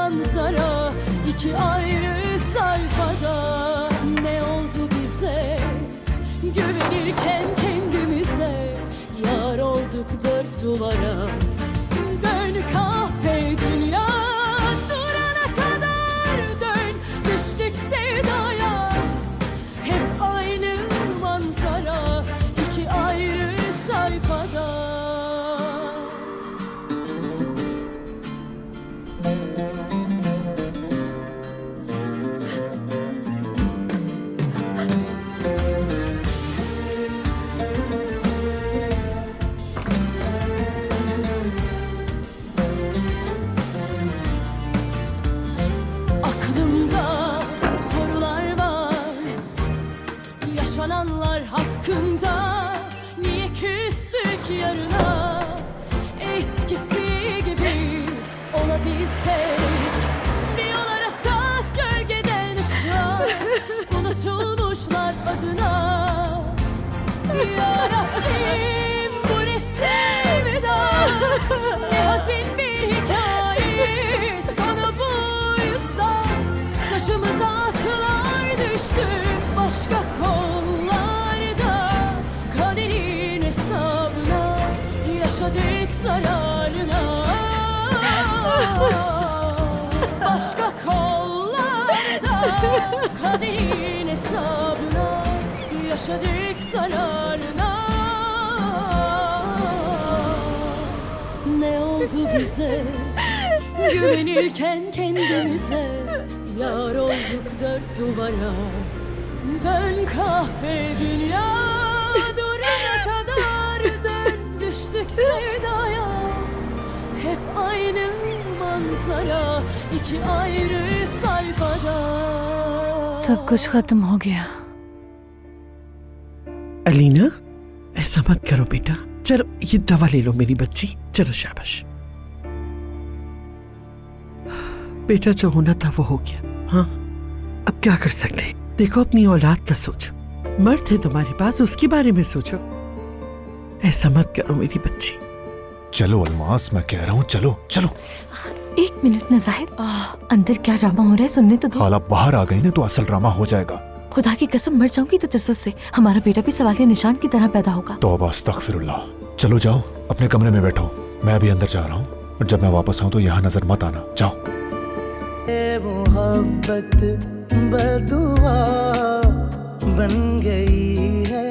manzara, iki ayrı sayfada. Ne oldu bize güvenirken kendimize, yar olduk dört duvara. Dön kahpe dünya durana kadar, dön düştük sevdaya. Hep aynı manzara, iki ayrı sayfada. Aklımda sorular var, yaşananlar hakkında. Niye küstük yarına, eskisi gibi olabilsek. Bir yol arasak gölgeden ışığa, unutulmuşlar adına. Ya Rabbim, bu ne sevda, ne hazin bir hikaye. Sonu buysa saçımıza aklar düştü başka kollarda. Kaderin hesabına yaşadık zararına. Başka kollarda kaderin hesabına yaşadık zararına. Ne oldu bize güvenirken kendimize, yar olduk dört duvara. Dön kahpe dünya durana kadar, dön düştük sevdaya. Hep aynı manzara, iki ayrı sayfada. सब कुछ खत्म हो गया। अलीना, ऐसा मत करो बेटा। चलो ये दवा ले लो मेरी बच्ची, चलो शाबाश। बेटा जो होना था वो हो गया। हाँ, अब क्या कर सकते हैं? देखो अपनी औलाद का सोचो, मर्द है तुम्हारे पास, उसके बारे में सोचो। ऐसा मत करो मेरी बच्ची। चलो अलमास, मैं कह रहा हूँ चलो चलो। एक मिनट ना जाहिर, अंदर क्या ड्रामा हो रहा है सुनने तो दो। खाला बाहर आ गई ना तो असल ड्रामा हो जाएगा। खुदा की कसम मर जाऊंगी तो तसस से हमारा बेटा भी सवालिया निशान की तरह पैदा होगा। तौबा अस्तगफिरुल्लाह। चलो जाओ अपने कमरे में बैठो, मैं अभी अंदर जा रहा हूँ, और जब मैं वापस आऊँ तो यहाँ नजर मत आना। जाओ। मोहब्बत बदुआ बन गई है